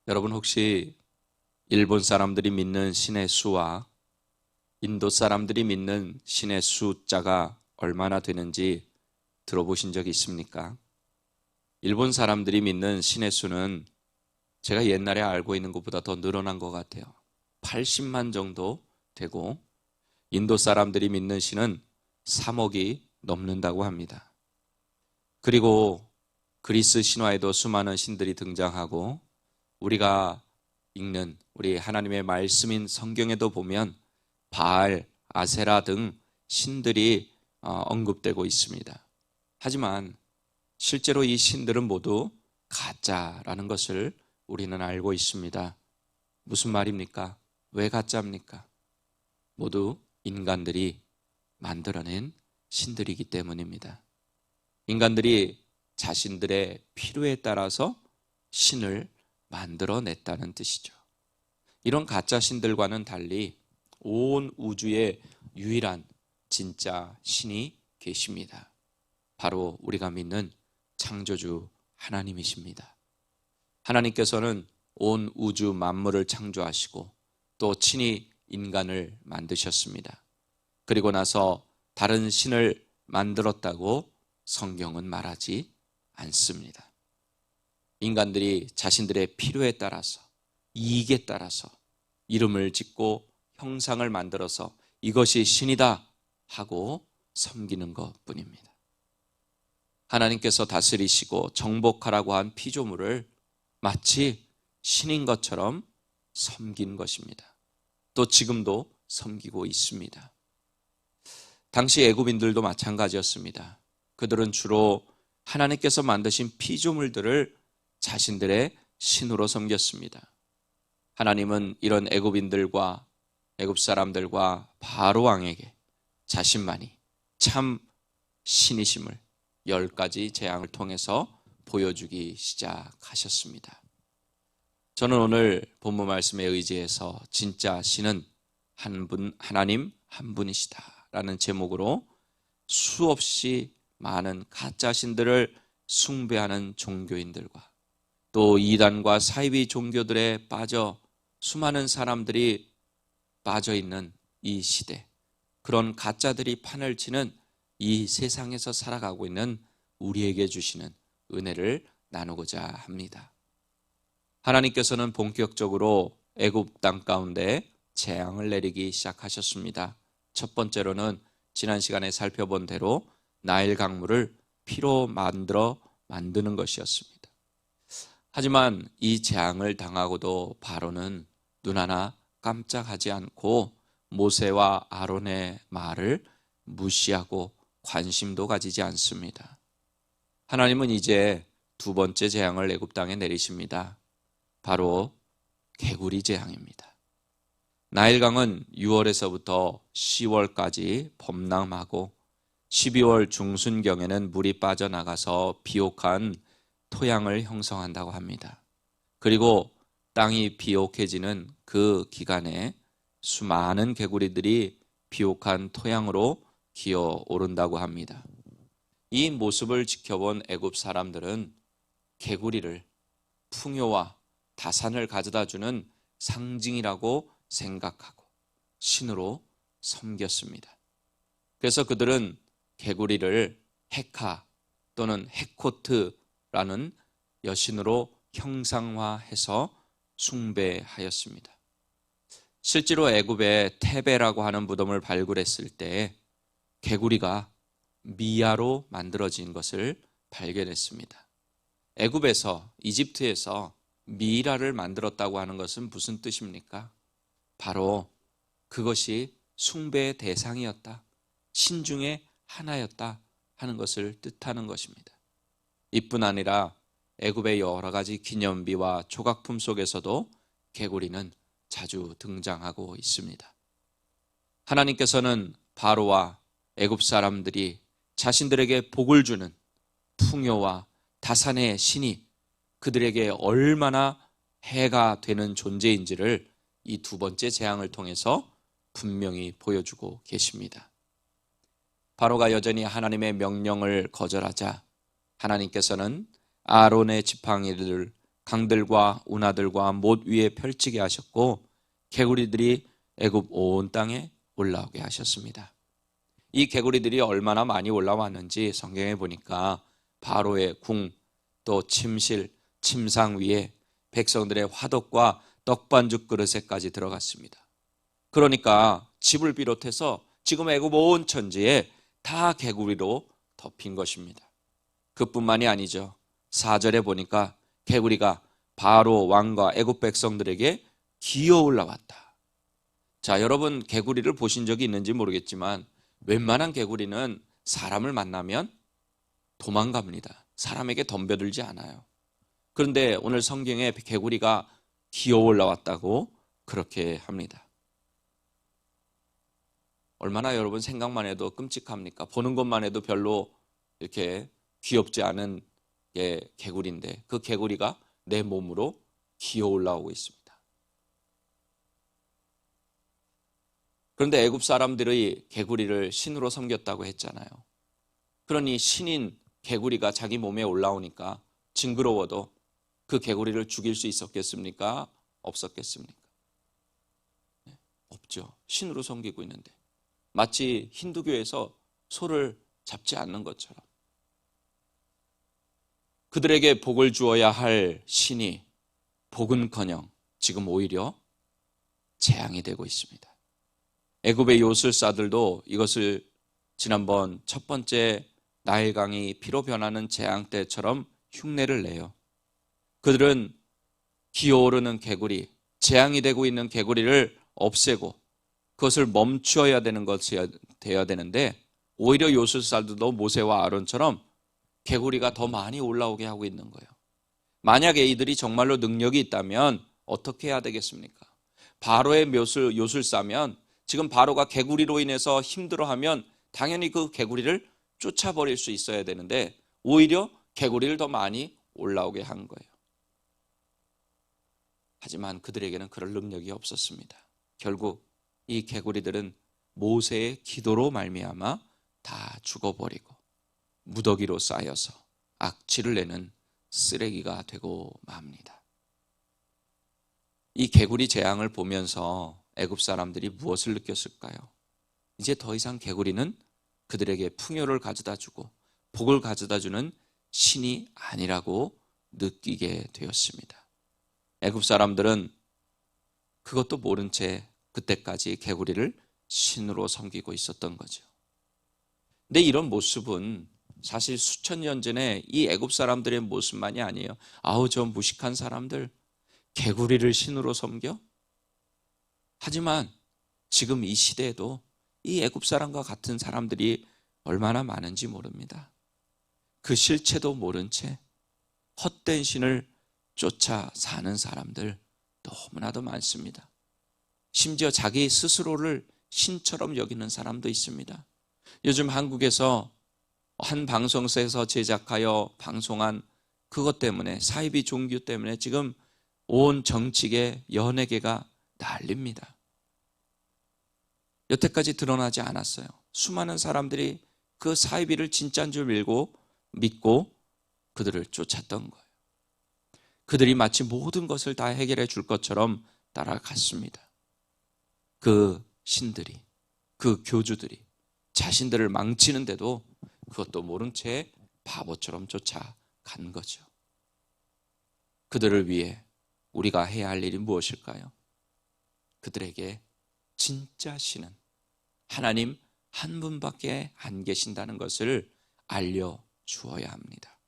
여러분 혹시 일본 사람들이 믿는 신의 수와 인도 사람들이 믿는 신의 숫자가 얼마나 되는지 들어보신 적이 있습니까? 일본 사람들이 믿는 신의 수는 제가 옛날에 알고 있는 것보다 더 늘어난 것 같아요. 80만 정도 되고 인도 사람들이 믿는 신은 3억이 넘는다고 합니다. 그리고 그리스 신화에도 수많은 신들이 등장하고 우리가 읽는 우리 하나님의 말씀인 성경에도 보면 바알, 아세라 등 신들이 언급되고 있습니다. 하지만 실제로 이 신들은 모두 가짜라는 것을 우리는 알고 있습니다. 무슨 말입니까? 왜 가짜입니까? 모두 인간들이 만들어낸 신들이기 때문입니다. 인간들이 자신들의 필요에 따라서 신을 만들어냈다는 뜻이죠. 이런 가짜 신들과는 달리 온 우주에 유일한 진짜 신이 계십니다. 바로 우리가 믿는 창조주 하나님이십니다. 하나님께서는 온 우주 만물을 창조하시고 또 친히 인간을 만드셨습니다. 그리고 나서 다른 신을 만들었다고 성경은 말하지 않습니다. 인간들이 자신들의 필요에 따라서 이익에 따라서 이름을 짓고 형상을 만들어서 이것이 신이다 하고 섬기는 것뿐입니다. 하나님께서 다스리시고 정복하라고 한 피조물을 마치 신인 것처럼 섬긴 것입니다. 또 지금도 섬기고 있습니다. 당시 애굽인들도 마찬가지였습니다. 그들은 주로 하나님께서 만드신 피조물들을 자신들의 신으로 섬겼습니다. 하나님은 이런 애굽인들과 애굽 사람들과 바로 왕에게 자신만이 참 신이심을 10가지 재앙을 통해서 보여주기 시작하셨습니다. 저는 오늘 본문 말씀에 의지해서 진짜 신은 한 분, 하나님 한 분이시다 라는 제목으로 수없이 많은 가짜 신들을 숭배하는 종교인들과 또 이단과 사이비 종교들에 빠져 수많은 사람들이 빠져있는 이 시대, 그런 가짜들이 판을 치는 이 세상에서 살아가고 있는 우리에게 주시는 은혜를 나누고자 합니다. 하나님께서는 본격적으로 애굽 땅 가운데 재앙을 내리기 시작하셨습니다. 첫 번째로는 지난 시간에 살펴본 대로 나일 강물을 피로 만드는 것이었습니다. 하지만 이 재앙을 당하고도 바로는 눈 하나 깜짝하지 않고 모세와 아론의 말을 무시하고 관심도 가지지 않습니다. 하나님은 이제 두 번째 재앙을 애굽 땅에 내리십니다. 바로 개구리 재앙입니다. 나일강은 6월에서부터 10월까지 범람하고 12월 중순경에는 물이 빠져나가서 비옥한 토양을 형성한다고 합니다. 그리고 땅이 비옥해지는 그 기간에 수많은 개구리들이 비옥한 토양으로 기어오른다고 합니다. 이 모습을 지켜본 애굽 사람들은 개구리를 풍요와 다산을 가져다주는 상징이라고 생각하고 신으로 섬겼습니다. 그래서 그들은 개구리를 헤카 또는 헤코트라는 여신으로 형상화해서 숭배하였습니다. 실제로 애굽에 테베라고 하는 무덤을 발굴했을 때 개구리가 미아로 만들어진 것을 발견했습니다. 애굽에서, 이집트에서 미이라를 만들었다고 하는 것은 무슨 뜻입니까? 바로 그것이 숭배의 대상이었다, 신 중에 하나였다 하는 것을 뜻하는 것입니다. 이뿐 아니라 애굽의 여러 가지 기념비와 조각품 속에서도 개구리는 자주 등장하고 있습니다. 하나님께서는 바로와 애굽 사람들이 자신들에게 복을 주는 풍요와 다산의 신이 그들에게 얼마나 해가 되는 존재인지를 이 두 번째 재앙을 통해서 분명히 보여주고 계십니다. 바로가 여전히 하나님의 명령을 거절하자 하나님께서는 아론의 지팡이를 강들과 운하들과 못 위에 펼치게 하셨고 개구리들이 애굽 온 땅에 올라오게 하셨습니다. 이 개구리들이 얼마나 많이 올라왔는지 성경에 보니까 바로의 궁, 또 침실, 침상 위에 백성들의 화덕과 떡반죽 그릇에까지 들어갔습니다. 그러니까 집을 비롯해서 지금 애굽 온 천지에 다 개구리로 덮인 것입니다. 그뿐만이 아니죠. 4절에 보니까 개구리가 바로 왕과 애굽 백성들에게 기어 올라왔다. 자, 여러분 개구리를 보신 적이 있는지 모르겠지만 웬만한 개구리는 사람을 만나면 도망갑니다. 사람에게 덤벼들지 않아요. 그런데 오늘 성경에 개구리가 기어 올라왔다고 그렇게 합니다. 얼마나 여러분 생각만 해도 끔찍합니까? 보는 것만 해도 별로 이렇게 귀엽지 않은 개구리인데 그 개구리가 내 몸으로 기어 올라오고 있습니다. 그런데 애굽 사람들의 개구리를 신으로 섬겼다고 했잖아요. 그러니 신인 개구리가 자기 몸에 올라오니까 징그러워도 그 개구리를 죽일 수 있었겠습니까? 없었겠습니까? 네, 없죠. 신으로 섬기고 있는데 마치 힌두교에서 소를 잡지 않는 것처럼 그들에게 복을 주어야 할 신이 복은커녕 지금 오히려 재앙이 되고 있습니다. 애굽의 요술사들도 이것을 지난번 첫 번째 나일강이 피로 변하는 재앙 때처럼 흉내를 내요. 그들은 기어오르는 개구리, 재앙이 되고 있는 개구리를 없애고 그것을 멈추어야 되는 것이 되어야 되는데 오히려 요술사들도 모세와 아론처럼 개구리가 더 많이 올라오게 하고 있는 거예요. 만약에 이들이 정말로 능력이 있다면 어떻게 해야 되겠습니까? 바로의 요술사면 지금 바로가 개구리로 인해서 힘들어하면 당연히 그 개구리를 쫓아버릴 수 있어야 되는데 오히려 개구리를 더 많이 올라오게 한 거예요. 하지만 그들에게는 그럴 능력이 없었습니다. 결국 이 개구리들은 모세의 기도로 말미암아 다 죽어버리고 무더기로 쌓여서 악취를 내는 쓰레기가 되고 맙니다. 이 개구리 재앙을 보면서 애굽 사람들이 무엇을 느꼈을까요? 이제 더 이상 개구리는 그들에게 풍요를 가져다 주고 복을 가져다 주는 신이 아니라고 느끼게 되었습니다. 애굽 사람들은 그것도 모른 채 그때까지 개구리를 신으로 섬기고 있었던 거죠. 근데 이런 모습은 사실 수천 년 전에 이 애굽 사람들의 모습만이 아니에요. 아우 저 무식한 사람들 개구리를 신으로 섬겨? 하지만 지금 이 시대에도 이 애굽 사람과 같은 사람들이 얼마나 많은지 모릅니다. 그 실체도 모른 채 헛된 신을 쫓아 사는 사람들 너무나도 많습니다. 심지어 자기 스스로를 신처럼 여기는 사람도 있습니다. 요즘 한국에서 한 방송사에서 제작하여 방송한 그것 때문에 사이비 종교 때문에 지금 온 정치계 연예계가 난립니다. 여태까지 드러나지 않았어요. 수많은 사람들이 그 사이비를 진짜인 줄 믿고 그들을 쫓았던 거예요. 그들이 마치 모든 것을 다 해결해 줄 것처럼 따라갔습니다. 그 신들이, 그 교주들이 자신들을 망치는데도 그것도 모른 채 바보처럼 쫓아간 거죠. 그들을 위해 우리가 해야 할 일이 무엇일까요? 그들에게 진짜 신은 하나님 한 분밖에 안 계신다는 것을 알려주어야 합니다.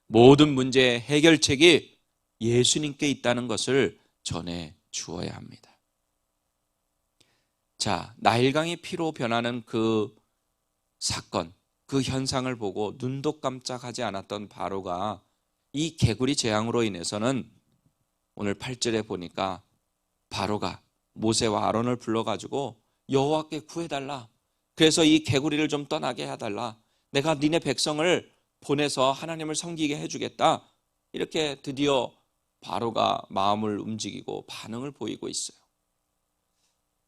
모든 문제의 해결책이 예수님께 있다는 것을 전해주어야 합니다. 자, 나일강이 피로 변하는 그 사건, 그 현상을 보고 눈도 깜짝하지 않았던 바로가 이 개구리 재앙으로 인해서는 오늘 8절에 보니까 바로가 모세와 아론을 불러가지고 여호와께 구해달라. 그래서 이 개구리를 좀 떠나게 해달라. 내가 니네 백성을 보내서 하나님을 섬기게 해주겠다. 이렇게 드디어 바로가 마음을 움직이고 반응을 보이고 있어요.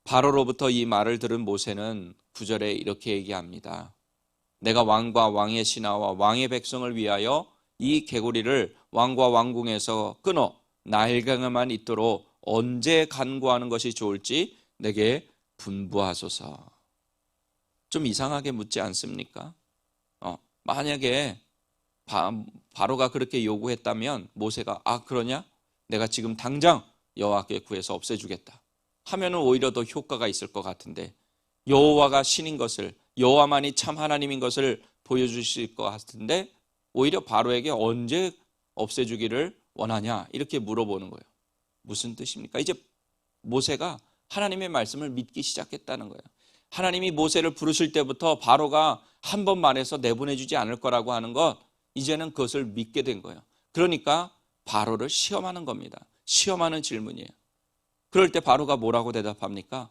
바로로부터 이 말을 들은 모세는 9절에 이렇게 얘기합니다. 내가 왕과 왕의 신하와 왕의 백성을 위하여 이 개구리를 왕과 왕궁에서 끊어 나일강에만 있도록 언제 간구하는 것이 좋을지 내게 분부하소서. 좀 이상하게 묻지 않습니까? 만약에 바로가 그렇게 요구했다면 모세가 그러냐? 내가 지금 당장 여호와께 구해서 없애주겠다 하면은 오히려 더 효과가 있을 것 같은데, 여호와가 신인 것을, 여호와만이 참 하나님인 것을 보여주실 것 같은데 오히려 바로에게 언제 없애주기를 원하냐 이렇게 물어보는 거예요. 무슨 뜻입니까? 이제 모세가 하나님의 말씀을 믿기 시작했다는 거예요. 하나님이 모세를 부르실 때부터 바로가 한 번 말해서 내보내주지 않을 거라고 하는 것, 이제는 그것을 믿게 된 거예요. 그러니까 바로를 시험하는 겁니다. 시험하는 질문이에요. 그럴 때 바로가 뭐라고 대답합니까?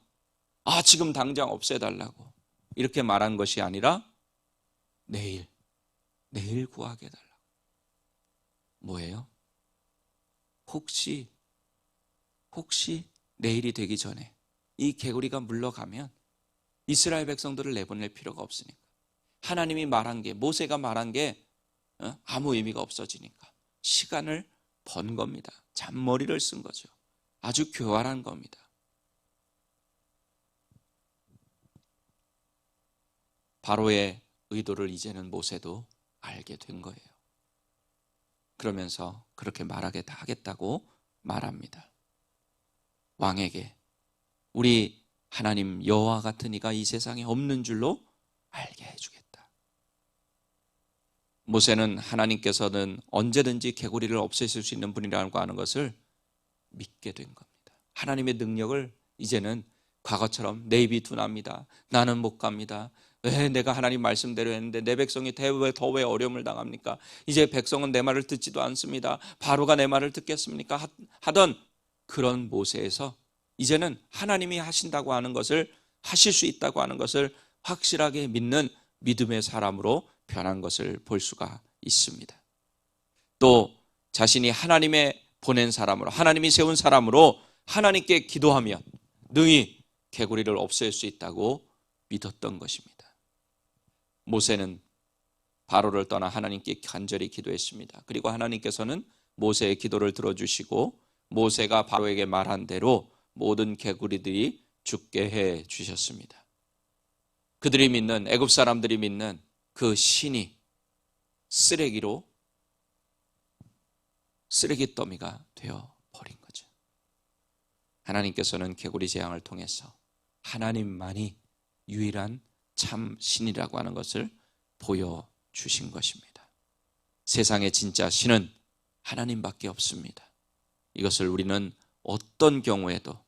지금 당장 없애달라고 이렇게 말한 것이 아니라 내일 구하게 해달라고. 뭐예요? 혹시 내일이 되기 전에 이 개구리가 물러가면 이스라엘 백성들을 내보낼 필요가 없으니까, 하나님이 말한 게, 모세가 말한 게 아무 의미가 없어지니까 시간을 번 겁니다. 잔머리를 쓴 거죠. 아주 교활한 겁니다. 바로의 의도를 이제는 모세도 알게 된 거예요. 그러면서 그렇게 하겠다고 말합니다. 왕에게 우리 하나님 여호와 같은 이가 이 세상에 없는 줄로 알게 해주겠다. 모세는 하나님께서는 언제든지 개구리를 없애실 수 있는 분이라고 하는 것을 믿게 된 겁니다. 하나님의 능력을 이제는 과거처럼 내 입이 둔합니다, 나는 못 갑니다, 왜 내가 하나님 말씀대로 했는데 내 백성이 더 왜 어려움을 당합니까? 이제 백성은 내 말을 듣지도 않습니다, 바로가 내 말을 듣겠습니까? 하던 그런 모세에서 이제는 하나님이 하신다고 하는 것을, 하실 수 있다고 하는 것을 확실하게 믿는 믿음의 사람으로 변한 것을 볼 수가 있습니다. 또 자신이 하나님의 보낸 사람으로, 하나님이 세운 사람으로 하나님께 기도하면 능히 개구리를 없앨 수 있다고 믿었던 것입니다. 모세는 바로를 떠나 하나님께 간절히 기도했습니다. 그리고 하나님께서는 모세의 기도를 들어주시고 모세가 바로에게 말한 대로 모든 개구리들이 죽게 해 주셨습니다. 그들이 믿는, 애굽 사람들이 믿는 그 신이 쓰레기 더미가 되어 버린 거죠. 하나님께서는 개구리 재앙을 통해서 하나님만이 유일한 참 신이라고 하는 것을 보여주신 것입니다. 세상의 진짜 신은 하나님밖에 없습니다. 이것을 우리는 어떤 경우에도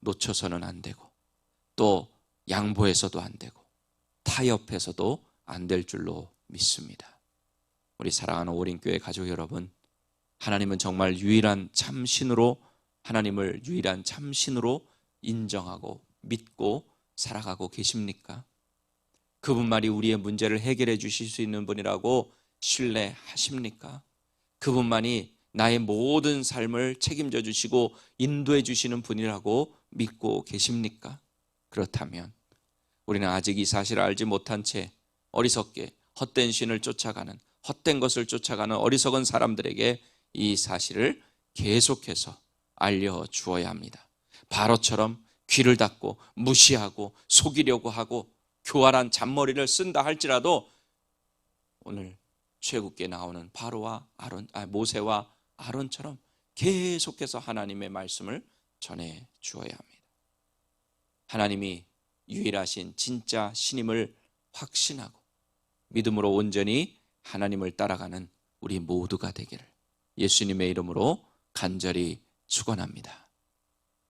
놓쳐서는 안 되고, 또 양보해서도 안 되고, 타협해서도 안 될 줄로 믿습니다. 우리 사랑하는 오린교회 가족 여러분, 하나님은 정말 유일한 참신으로, 하나님을 유일한 참신으로 인정하고 믿고 살아가고 계십니까? 그분만이 우리의 문제를 해결해 주실 수 있는 분이라고 신뢰하십니까? 그분만이 나의 모든 삶을 책임져 주시고 인도해 주시는 분이라고 믿고 계십니까? 그렇다면 우리는 아직 이 사실을 알지 못한 채 어리석게 헛된 신을 쫓아가는, 헛된 것을 쫓아가는 어리석은 사람들에게 이 사실을 계속해서 알려주어야 합니다. 바로처럼 귀를 닫고 무시하고 속이려고 하고 교활한 잔머리를 쓴다 할지라도 오늘 최국기에 나오는 모세와 아론처럼 계속해서 하나님의 말씀을 전해 주어야 합니다. 하나님이 유일하신 진짜 신임을 확신하고 믿음으로 온전히 하나님을 따라가는 우리 모두가 되기를 예수님의 이름으로 간절히 축원합니다.